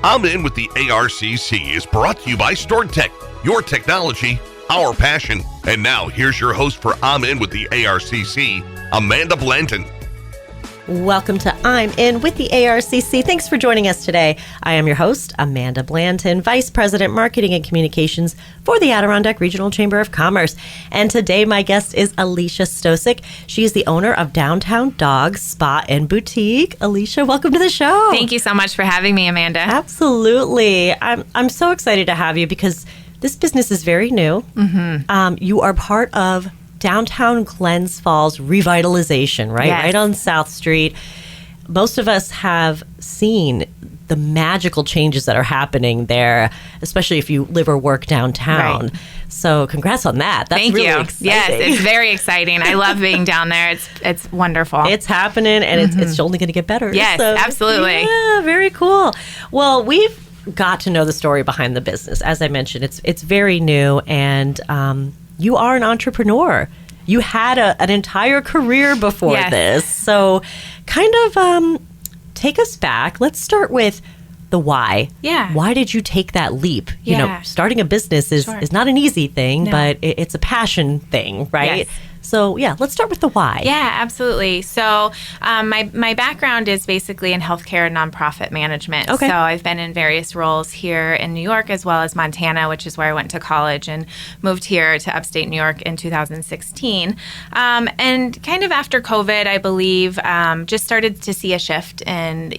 I'm In with the ARCC is brought to you by StoredTech, your technology, our passion. And now here's your host for I'm In with the ARCC, Amanda Blanton. Welcome to I'm In with the ARCC. Thanks for joining us today. I am your host, Amanda Blanton, Vice President, Marketing and Communications for the Adirondack Regional Chamber of Commerce. And today my guest is Alisha Stosic. She is the owner of Downtown Dog Spa and Boutique. Alisha, welcome to the show. Thank you so much for having me, Amanda. Absolutely. I'm so excited to have you because this business is very new. You are part of Downtown Glens Falls revitalization, right? Yes. Right on South Street. Most of us have seen the magical changes that are happening there, especially if you live or work downtown. Right. So congrats on that. That's Thank really you. exciting. Yes, it's very exciting. I love being down there. It's wonderful. It's happening, and it's only going to get better. Yes, So, absolutely. Yeah, very cool. Well, we've got to know the story behind the business. As I mentioned, it's very new, and you are an entrepreneur. You had an entire career before Yes. this. So kind of take us back. Let's start with the why. Yeah. Why did you take that leap? You know, Yeah. starting a business is not an easy thing, No. but it's a passion thing, right? Yes. So, yeah, let's start with the why. Yeah, absolutely. So my background is basically in healthcare and nonprofit management. Okay. So I've been in various roles here in New York as well as Montana, which is where I went to college and moved here to upstate New York in 2016. And kind of after COVID, I believe, just started to see a shift in,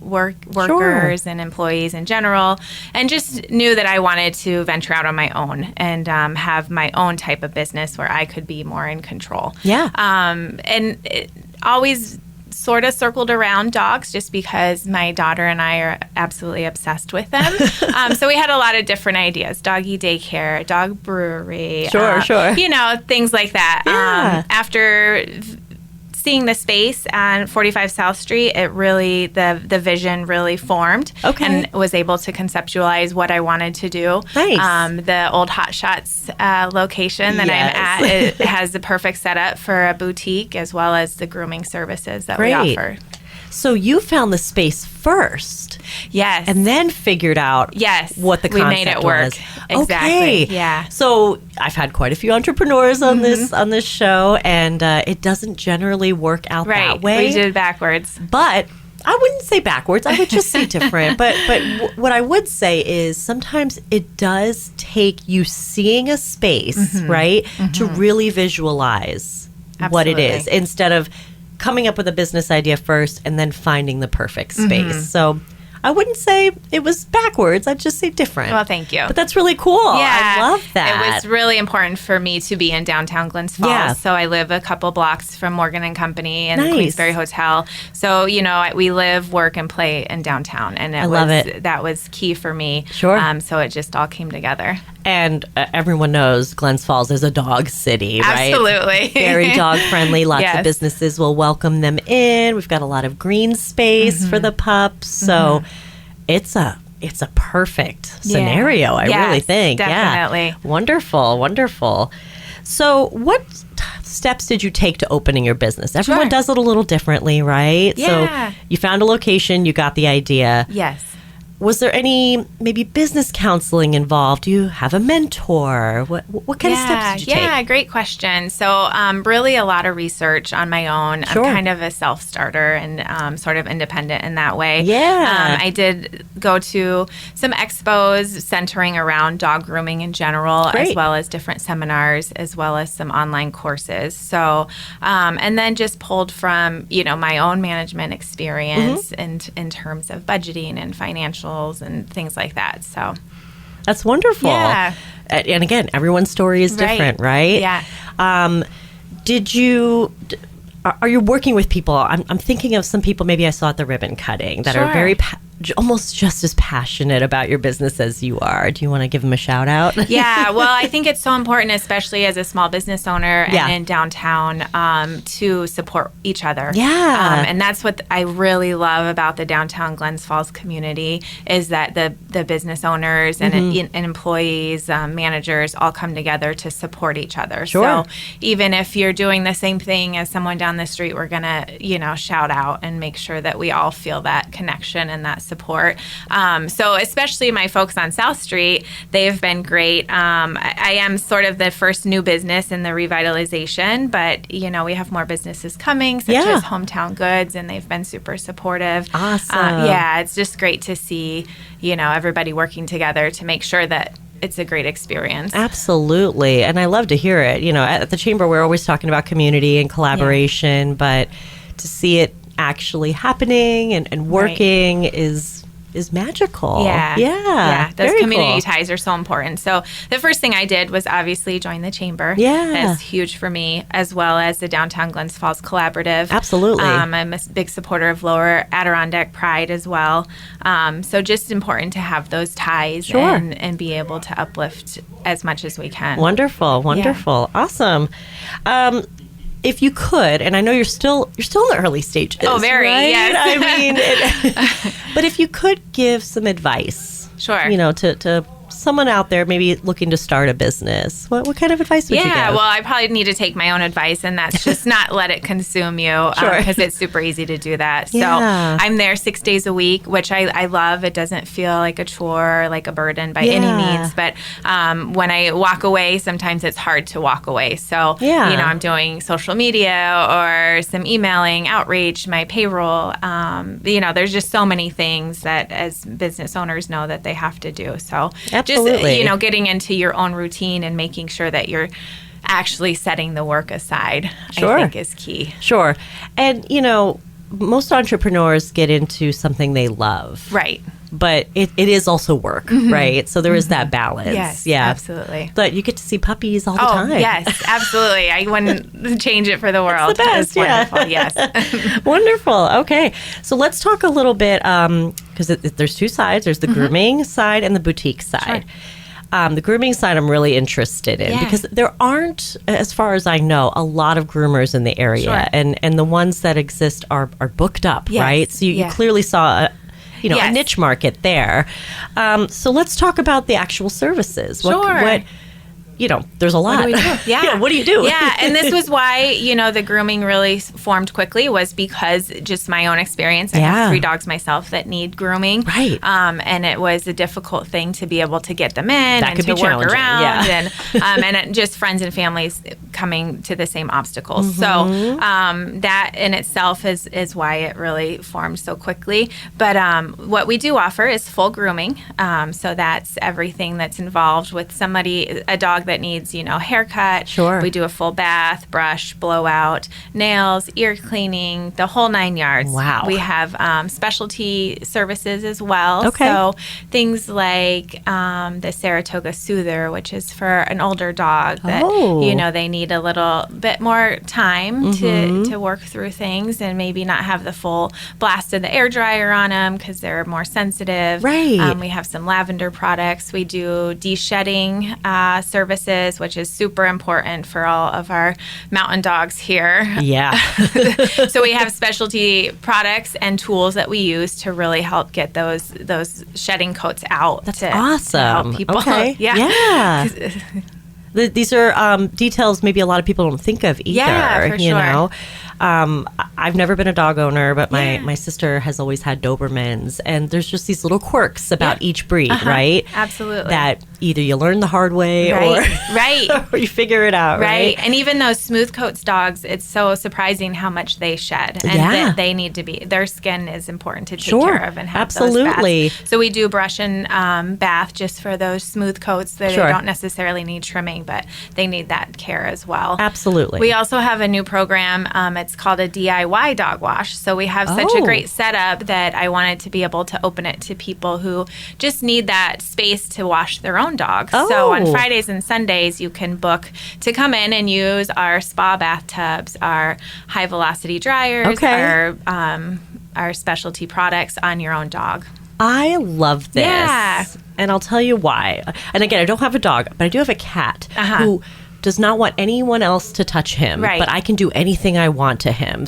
workers and employees in general, and just knew that I wanted to venture out on my own and have my own type of business where I could be more in control. Yeah. And it always sort of circled around dogs just because my daughter and I are absolutely obsessed with them. So we had a lot of different ideas: doggy daycare, dog brewery, Sure. things like that. Yeah. After seeing the space on 45 South Street, it really, the vision really formed. Okay. And was able to conceptualize what I wanted to do. Nice. The old Hot Shots location that Yes. I'm at, it has the perfect setup for a boutique as well as the grooming services that we Great. offer. So you found the space first Yes. and then figured out Yes. what the We concept made it work. was. Exactly. Okay. Yeah. So I've had quite a few entrepreneurs on this show, and it doesn't generally work out Right. that way. We did it backwards. But I wouldn't say backwards. I would just say different. But what I would say is sometimes it does take you seeing a space, right, to really visualize what it is Absolutely. instead of coming up with a business idea first and then finding the perfect space. So I wouldn't say it was backwards. I'd just say different. Well, thank you. But that's really cool. Yeah, I love that. It was really important for me to be in downtown Glens Falls. Yeah. So I live a couple blocks from Morgan and Company and Nice. the Queensberry Hotel. So, we live, work, and play in downtown. And I love it. That was key for me. Sure. So it just all came together. And everyone knows Glens Falls is a dog city, right? Absolutely. Very dog friendly. Lots of Yes. businesses will welcome them in. We've got a lot of green space for the pups. So it's a perfect scenario, I Yes, really think. definitely. Yeah. Wonderful. So what steps did you take to opening your business? Everyone Sure. does it a little differently, right? Yeah. So you found a location, you got the idea. Yes. Was there any maybe business counseling involved? Do you have a mentor? What kind of steps did you take? Yeah, great question. So really a lot of research on my own. Sure. I'm kind of a self-starter and sort of independent in that way. Yeah. I did go to some expos centering around dog grooming in general, Great. as well as different seminars, as well as some online courses. So, and then just pulled from, my own management experience and in terms of budgeting and financials and things like that. So That's wonderful. Yeah. And again, everyone's story is different, right? Yeah. Are you working with people? I'm thinking of some people maybe I saw at the ribbon cutting that are Sure. very almost just as passionate about your business as you are. Do you want to give them a shout out? Yeah, well, I think it's so important, especially as a small business owner Yeah. and in downtown, to support each other. Yeah. And that's what I really love about the downtown Glens Falls community is that the business owners and, and employees, managers all come together to support each other. Sure. So even if you're doing the same thing as someone down the street, we're going to, shout out and make sure that we all feel that connection and that support. So especially my folks on South Street, they've been great. I am sort of the first new business in the revitalization, but you know, we have more businesses coming, such as Hometown Goods, and they've been super supportive. Awesome. Yeah, it's just great to see, you know, everybody working together to make sure that it's a great experience. Absolutely. And I love to hear it. You know, at the Chamber, we're always talking about community and collaboration, but to see it actually happening and working is magical. Yeah. Those Very community cool. ties are so important. So the first thing I did was obviously join the Chamber. Yeah. That's huge for me, as well as the Downtown Glens Falls Collaborative. Absolutely. I'm a big supporter of Lower Adirondack Pride as well. So just important to have those ties and be able to uplift as much as we can. Wonderful. Awesome. If you could, and I know you're still in the early stages. Oh, very, right? yes. I mean, but if you could give some advice, sure, you know, to someone out there maybe looking to start a business, what kind of advice would you give? Yeah, well, I probably need to take my own advice, and that's just not let it consume you, because it's super easy to do that. So I'm there 6 days a week, which I love. It doesn't feel like a chore, like a burden by any means. But when I walk away, sometimes it's hard to walk away. So, you know, I'm doing social media or some emailing, outreach, my payroll. You know, there's just so many things that as business owners know that they have to do. So Absolutely. just, you know, getting into your own routine and making sure that you're actually setting the work aside, I think is key. Sure. And, you know, most entrepreneurs get into something they love. Right. But it is also work, right? So there is that balance. Yes, absolutely. But you get to see puppies all the time. Yes, absolutely. I wouldn't change it for the world. It's the best, It's wonderful, yes. Wonderful. Okay. So let's talk a little bit, because there's two sides. There's the grooming side and the boutique side. Sure. The grooming side I'm really interested in because there aren't, as far as I know, a lot of groomers in the area. And the ones that exist are booked up, right? So you clearly saw a niche market there. So let's talk about the actual services. What there's a lot. What do we do? Yeah. What do you do? Yeah, and this was why, the grooming really formed quickly, was because just my own experience. I have 3 dogs myself that need grooming. Right. And it was a difficult thing to be able to get them in That and could to be work challenging. around and just friends and families coming to the same obstacles. So that in itself is why it really formed so quickly. But what we do offer is full grooming. So that's everything that's involved with a dog that needs, haircut. Sure. We do a full bath, brush, blowout, nails, ear cleaning, the whole 9 yards. Wow. We have specialty services as well. Okay. So things like the Saratoga Soother, which is for an older dog that, they need a little bit more time to work through things and maybe not have the full blast of the air dryer on them because they're more sensitive. Right. We have some lavender products. We do de-shedding services, which is super important for all of our mountain dogs here. Yeah. So we have specialty products and tools that we use to really help get those shedding coats out. That's To awesome. help people. Okay. Yeah. These are details maybe a lot of people don't think of either. Yeah, for sure. I've never been a dog owner, but my sister has always had Dobermans, and there's just these little quirks about each breed, right? Absolutely. That either you learn the hard way or you figure it out, right? And even those smooth coats dogs, it's so surprising how much they shed. And they need to be, their skin is important to take care of and have those baths. So we do brush and bath just for those smooth coats that they don't necessarily need trimming, but they need that care as well. Absolutely. We also have a new program. It's called a DIY dog wash. So we have such a great setup that I wanted to be able to open it to people who just need that space to wash their own dog. So on Fridays and Sundays, you can book to come in and use our spa bathtubs, our high velocity dryers, our specialty products on your own dog. I love this. Yeah. And I'll tell you why. And again, I don't have a dog, but I do have a cat who does not want anyone else to touch him, but I can do anything I want to him.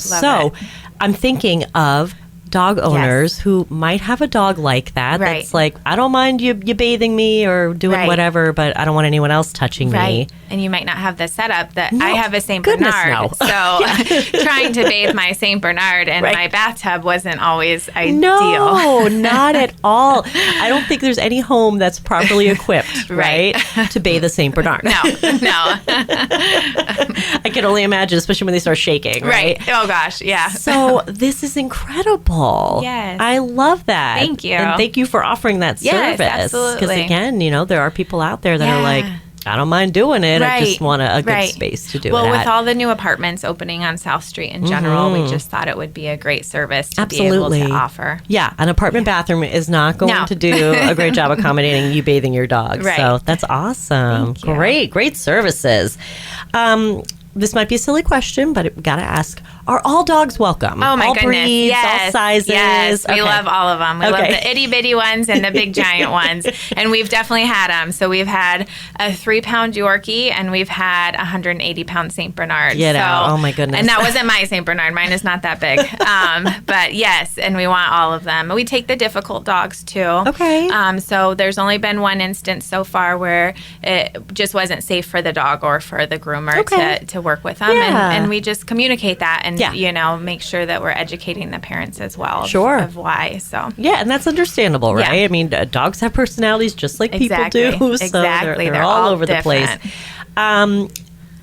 I'm thinking of dog owners who might have a dog like that. That's like, I don't mind you bathing me or doing whatever, but I don't want anyone else touching me. and you might not have the setup that No. I have a St. Goodness, Bernard. no. So trying to bathe my St. Bernard in my bathtub wasn't always ideal. No, not at all. I don't think there's any home that's properly equipped, right, to bathe a St. Bernard. No. I can only imagine, especially when they start shaking, right? Oh, gosh. Yeah. So this is incredible. Yes. I love that. Thank you. And thank you for offering that Yes, service. absolutely. Because again, there are people out there that are like, I don't mind doing it. I just want a good space to do it Well, at. with all the new apartments opening on South Street in general, we just thought it would be a great service to be able to offer. Yeah, an apartment bathroom is not going to do a great job accommodating you bathing your dog. Right. So that's awesome. Thank you. Great services. This might be a silly question, but we got to ask, are all dogs welcome? Oh, my all goodness. Breeds, Yes. all sizes? Yes, we Okay. love all of them. We love the itty bitty ones and the big giant ones. And we've definitely had them. So we've had a 3-pound Yorkie and we've had a 180-pound St. Bernard. Get out. Oh, my goodness. And that wasn't my St. Bernard. Mine is not that big. But yes, and we want all of them. We take the difficult dogs too. Okay. So there's only been one instance so far where it just wasn't safe for the dog or for the groomer to work with them. Yeah. And we just communicate that and, make sure that we're educating the parents as well of why. So yeah, and that's understandable, right? Yeah. I mean, dogs have personalities just like people do. So Exactly. they're all over different. the place.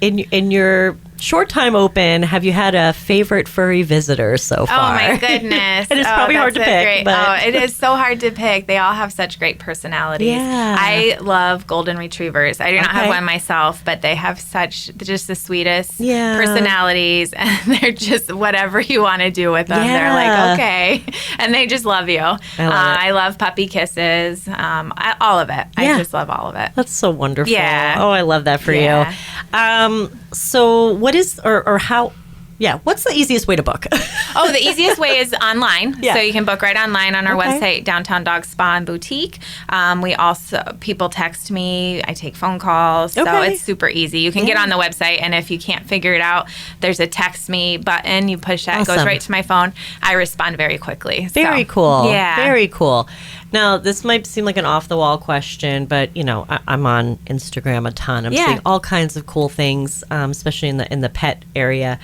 In your short time open, have you had a favorite furry visitor so far? Oh my goodness. And it's probably hard to pick. But it is so hard to pick. They all have such great personalities. Yeah. I love golden retrievers. I do not have one myself, but they have just the sweetest personalities, and they're just whatever you want to do with them. They're like, okay. And they just love you. I love puppy kisses. All of it. I just love all of it. That's so wonderful. Yeah. Oh, I love that for you. So what is, or how, what's the easiest way to book? Oh, the easiest way is online. Yeah. So you can book right online on our website, Downtown Dog Spa and Boutique. We also, people text me. I take phone calls. So it's super easy. You can get on the website, and if you can't figure it out, there's a text me button. You push that. It goes right to my phone. I respond very quickly. Very cool. Yeah. Very cool. Now, this might seem like an off-the-wall question, but, I'm on Instagram a ton. I'm seeing all kinds of cool things, especially in the pet area.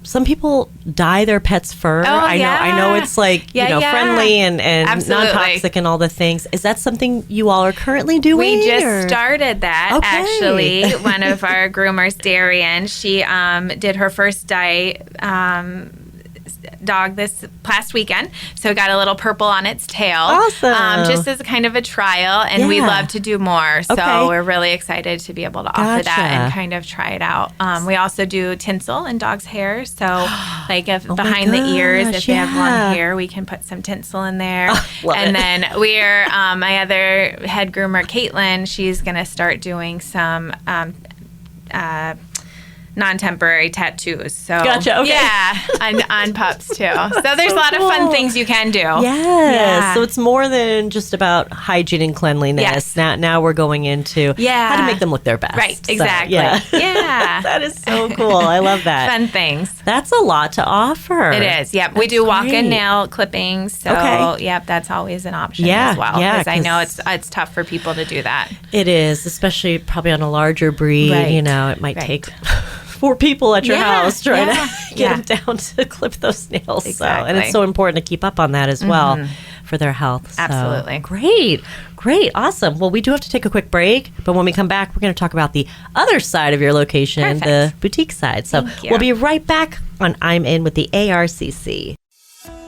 Some people dye their pet's fur. I know it's like, friendly and non-toxic and all the things. Is that something you all are currently doing? We just started that, actually. One of our groomers, Darian, she did her first dye dog this past weekend, so it got a little purple on its tail. Awesome. Just as kind of a trial, and we'd love to do more. So we're really excited to be able to offer that and kind of try it out. We also do tinsel in dogs' hair, so like if behind the ears, if they have long hair, we can put some tinsel in there. And then we're my other head groomer, Caitlin, she's going to start doing some non-temporary tattoos. So on pups too. So there's a lot of fun things you can do. So it's more than just about hygiene and cleanliness. Now we're going into how to make them look their best. Right, exactly. So, that is so cool. I love that. Fun things. That's a lot to offer. It is. Yep. We do walk-in nail clippings. So that's always an option as well. Because I know it's tough for people to do that. It is, especially probably on a larger breed. It might take 4 people at your house trying to get them down to clip those nails. Exactly. And it's so important to keep up on that as well for their health. So, absolutely. Great. Awesome. Well, we do have to take a quick break, but when we come back, we're going to talk about the other side of your location, the boutique side. So we'll be right back on I'm In with the ARCC.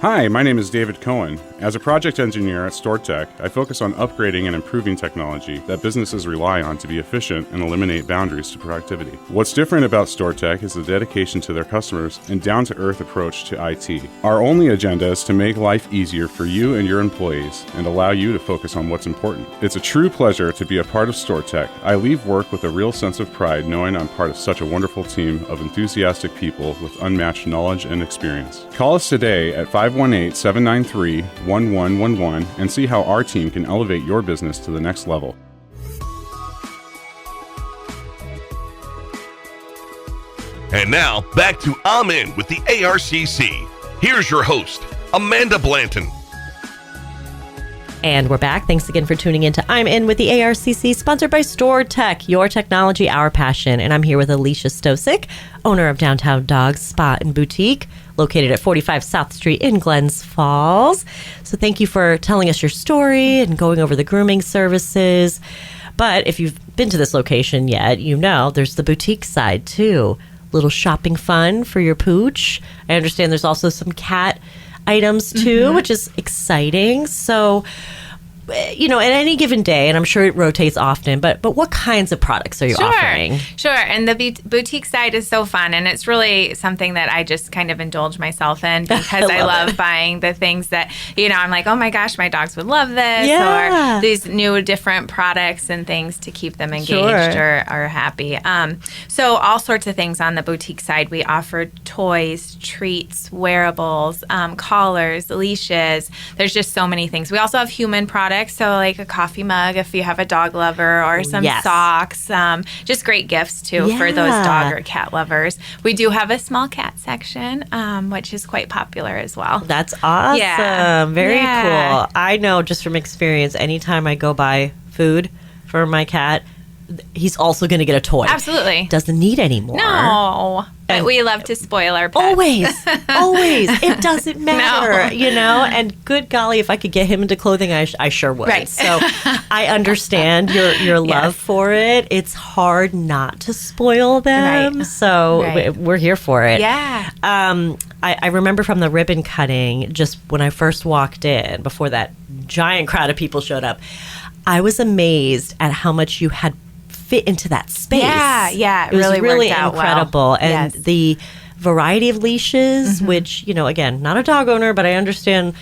Hi, my name is David Cohen. As a project engineer at StoreTech, I focus on upgrading and improving technology that businesses rely on to be efficient and eliminate boundaries to productivity. What's different about StoreTech is the dedication to their customers and down-to-earth approach to IT. Our only agenda is to make life easier for you and your employees and allow you to focus on what's important. It's a true pleasure to be a part of StoreTech. I leave work with a real sense of pride knowing I'm part of such a wonderful team of enthusiastic people with unmatched knowledge and experience. Call us today at 518-793-1111 and see how our team can elevate your business to the next level. And now, back to I'm In with the ARCC. Here's your host, Amanda Blanton. And we're back. Thanks again for tuning in to I'm In with the ARCC, sponsored by StoreTech, your technology, our passion. And I'm here with Alisha Stosic, owner of Downtown Dogs Spa and Boutique, located at 45 South Street in Glens Falls. So thank you for telling us your story and going over the grooming services. But if you've been to this location yet, you know there's the boutique side too. Little shopping fun for your pooch. I understand there's also some cat items too, which is exciting. So, you know, at any given day, and I'm sure it rotates often, but what kinds of products are you offering? Sure. And the boutique side is so fun, and it's really something that I just kind of indulge myself in because I love buying the things that, you know, I'm like, oh my gosh, my dogs would love this, or these new different products and things to keep them engaged or happy. So all sorts of things on the boutique side. We offer toys, treats, wearables, collars, leashes. There's just so many things. We also have human products. So like a coffee mug if you have a dog lover, or some socks, just great gifts too for those dog or cat lovers. We do have a small cat section, which is quite popular as well. That's awesome. Yeah. Very cool. I know just from experience, anytime I go buy food for my cat, he's also going to get a toy. Absolutely. Doesn't need any more. No. But we love to spoil our pets. Always. It doesn't matter, you know? And good golly, if I could get him into clothing, I sure would. Right. So I understand your love for it. It's hard not to spoil them. Right. So we're here for it. Yeah. I remember from the ribbon cutting, just when I first walked in, before that giant crowd of people showed up, I was amazed at how much you had fit into that space. Yeah, it was really worked out incredible. well. And the variety of leashes, which, you know, again, not a dog owner, but I understand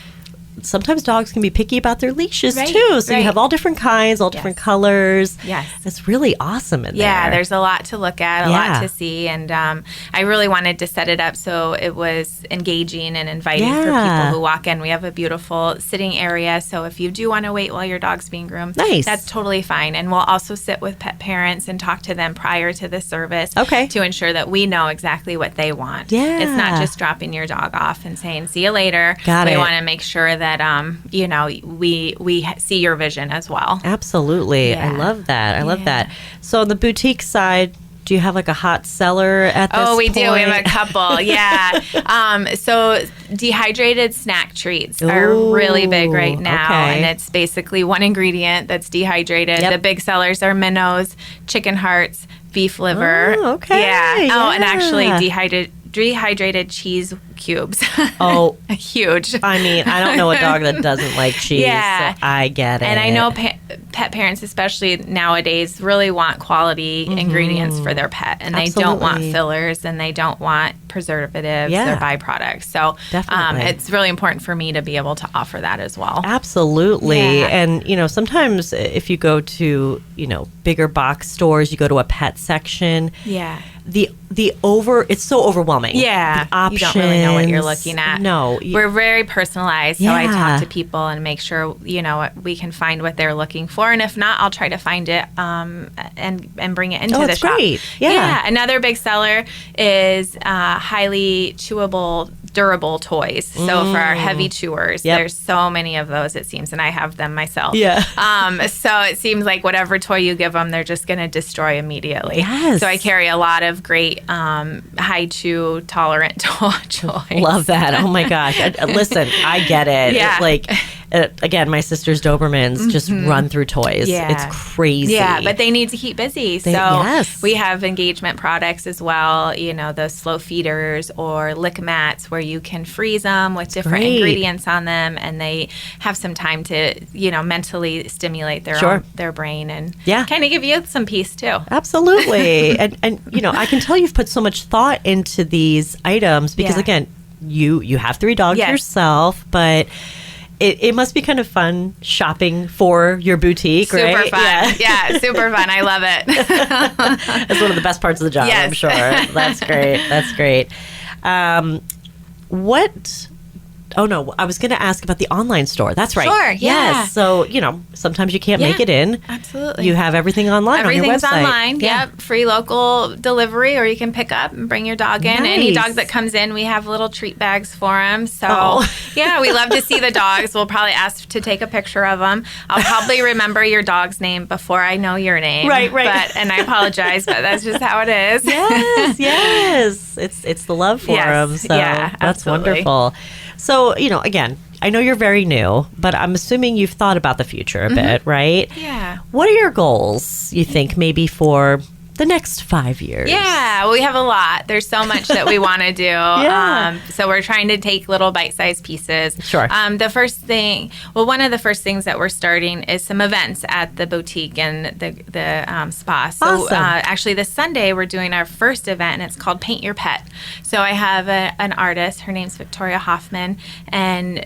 sometimes dogs can be picky about their leashes too. So you have all different kinds, all different colors. Yes. It's really awesome in there. Yeah, there's a lot to look at, a lot to see. And I really wanted to set it up so it was engaging and inviting for people who walk in. We have a beautiful sitting area. So if you do want to wait while your dog's being groomed, that's totally fine. And we'll also sit with pet parents and talk to them prior to the service to ensure that we know exactly what they want. Yeah. It's not just dropping your dog off and saying, see you later. We want to make sure that you know, we see your vision as well. Absolutely. I love that. I love that. So on the boutique side, do you have like a hot seller at this point? Oh, we do. We have a couple. So dehydrated snack treats are really big right now. And it's basically one ingredient that's dehydrated. The big sellers are minnows, chicken hearts, beef liver. And actually dehydrated cheese cubes. Huge. I mean, I don't know a dog that doesn't like cheese. So I get it. And I know pet parents, especially nowadays, really want quality ingredients for their pet. And they don't want fillers, and they don't want preservatives or byproducts. So it's really important for me to be able to offer that as well. Absolutely. And, you know, sometimes if you go to, you know, bigger box stores, you go to a pet section. It's so overwhelming. The options. You don't really know what you're looking at. No. We're very personalized, so I talk to people and make sure, you know, we can find what they're looking for. And if not, I'll try to find it and bring it into the shop. Great. Yeah. Another big seller is highly chewable, durable toys. So for our heavy chewers, there's so many of those, it seems, and I have them myself. So it seems like whatever toy you give them, they're just going to destroy immediately. So I carry a lot of great high chew tolerant toys. Love that. Oh my gosh. Listen, I get it. Like, again, my sister's Dobermans just run through toys. It's crazy. Yeah, but they need to keep busy. So we have engagement products as well, you know, those slow feeders or lick mats where you can freeze them with different ingredients on them, and they have some time to, you know, mentally stimulate their brain and kind of give you some peace too. Absolutely. and you know, I can tell you've put so much thought into these items because again, you have 3 dogs yourself, but it must be kind of fun shopping for your boutique, right? Super fun. Yeah, super fun. I love it. It's one of the best parts of the job, I'm sure. That's great. That's great. Oh, no. I was going to ask about the online store. That's right. Sure, yeah. Yes. So, sometimes you can't make it in. Absolutely. You have everything online on your website. Everything's online. Yep. Free local delivery, or you can pick up and bring your dog in. Nice. Any dog that comes in, we have little treat bags for them. So, yeah, we love to see the dogs. We'll probably ask to take a picture of them. I'll probably remember your dog's name before I know your name. Right. And I apologize, but that's just how it is. Yes. It's the love for them. So yeah, that's absolutely. wonderful. So, again, I know you're very new, but I'm assuming you've thought about the future a bit, right? Yeah. What are your goals, you think, maybe for the next 5 years? Yeah, we have a lot. There's so much that we want to do. Yeah. So we're trying to take little bite-sized pieces. Sure. The first thing, one of the first things that we're starting is some events at the boutique and the spa. So Awesome. Actually this Sunday we're doing our first event, and it's called Paint Your Pet. So I have an artist, her name's Victoria Hoffman, and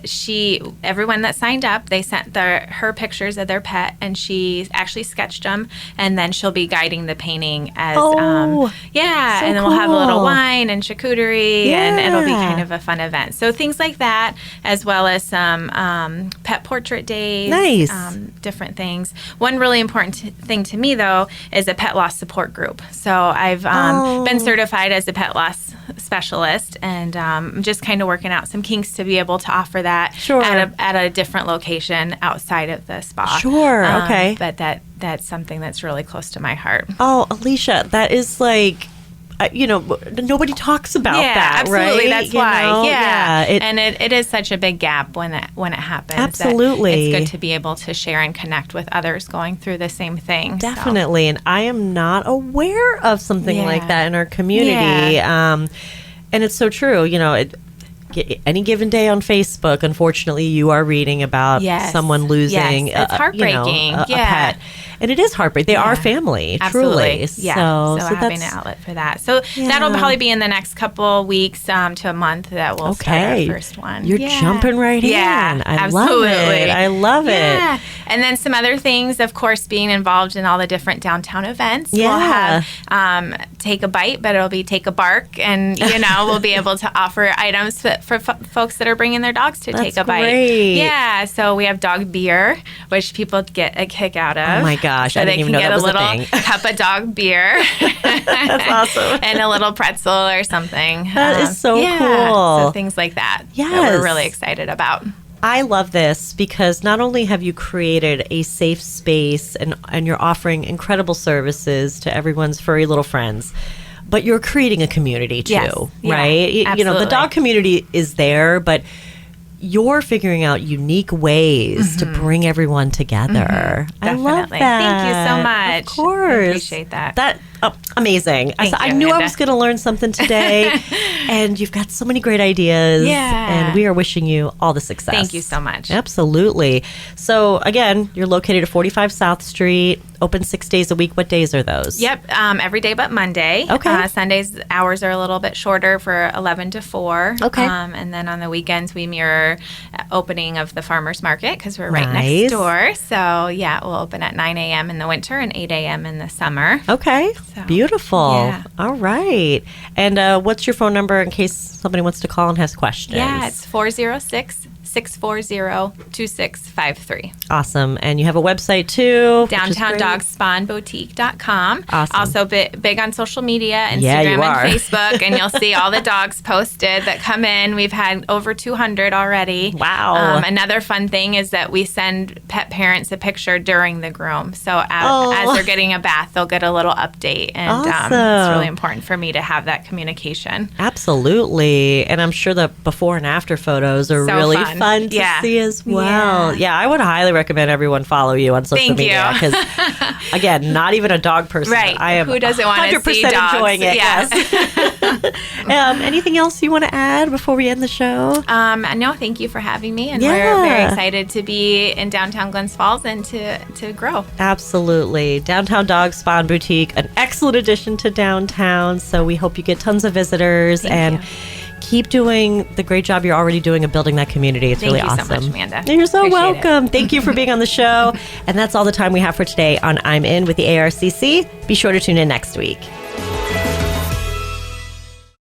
everyone that signed up, they sent her pictures of their pet, and she actually sketched them, and then she'll be guiding the painting as so and then we'll have a little cool. wine and charcuterie, and it'll be kind of a fun event. So things like that, as well as some pet portrait days. Nice. Different things. One really important thing to me, though, is a pet loss support group. So I've been certified as a pet loss specialist, and I'm just kind of working out some kinks to be able to offer that Sure. at a different location outside of the spa. Sure. Okay. But that's something that's really close to my heart. Oh, Alisha, that is like, nobody talks about that, absolutely. right? That's why. Yeah. It, And it is such a big gap when it happens. that Absolutely. It's good to be able to share and connect with others going through the same thing. so. Definitely. And I am not aware of something Yeah. like that in our community. Yeah. And it's so true. Any given day on Facebook, unfortunately, you are reading about Yes. someone losing Yes, it's heartbreaking. a Yeah. pet. And it is heartbreaking. They Yeah. are family, Absolutely. truly. Yeah. So having that's an outlet for that. So that'll probably be in the next couple weeks to a month that we'll start our first one. You're jumping right in. Yeah, I absolutely. love it. I love it. Yeah. And then some other things, of course, being involved in all the different downtown events. Yeah. We'll have Take a Bite, but it'll be Take a Bark. And, we'll be able to offer items for folks that are bringing their dogs to take a bite. Great. Yeah. So we have dog beer, which people get a kick out of. Oh my gosh, So I they didn't even can know get that was a a little thing. cup of dog beer. That's awesome. And a little pretzel or something. That is so yeah. cool. So things like that. Yes. That we're really excited about. I love this because not only have you created a safe space and you're offering incredible services to everyone's furry little friends, but you're creating a community too, Yes. Yeah, right? The absolutely. dog community is there, but you're figuring out unique ways to bring everyone together. I love Definitely. that. Thank you so much. Of course. I appreciate that. Amazing. Thank I you, knew I Amanda. was going to learn something today, and you've got so many great ideas. Yeah. And we are wishing you all the success. Thank you so much. Absolutely. So again, you're located at 45 South Street, open 6 days a week. What days are those? Yep, every day but Monday. Okay. Sundays hours are a little bit shorter for 11 to 4. Okay. And then on the weekends we mirror opening of the farmers market because we're right Nice. next door. So yeah, we'll open at 9 a.m. in the winter and 8 a.m. in the summer. Okay. So, Beautiful. yeah. All right. And what's your phone number in case somebody wants to call and has questions? Yeah, it's 406-640-2653. Awesome. And you have a website too. which is great. DowntownDogSpawnBoutique.com. Awesome. Also big on social media, Instagram Yeah, you are. and Facebook, and you'll see all the dogs posted that come in. We've had over 200 already. Wow. Another fun thing is that we send pet parents a picture during the groom. So as they're getting a bath, they'll get a little update. And Awesome. it's really important for me to have that communication. Absolutely. And I'm sure the before and after photos are So really fun. fun to Yeah. see as well. Yeah, I would highly recommend everyone follow you on social Thank you. media because, again, not even a dog person. Right. I am Who doesn't want to 100% see dogs? enjoying it. Yeah. Yes. Anything else you want to add before we end the show? No, thank you for having me. And Yeah. we're very excited to be in downtown Glens Falls and to grow. Absolutely. Downtown Dog Spawn Boutique, an excellent addition to downtown. So we hope you get tons of visitors and you. keep doing the great job you're already doing of building that community. It's Thank really you so awesome. much, Amanda. You're so Appreciate it. welcome. Thank you for being on the show. And that's all the time we have for today on I'm In with the ARCC. Be sure to tune in next week.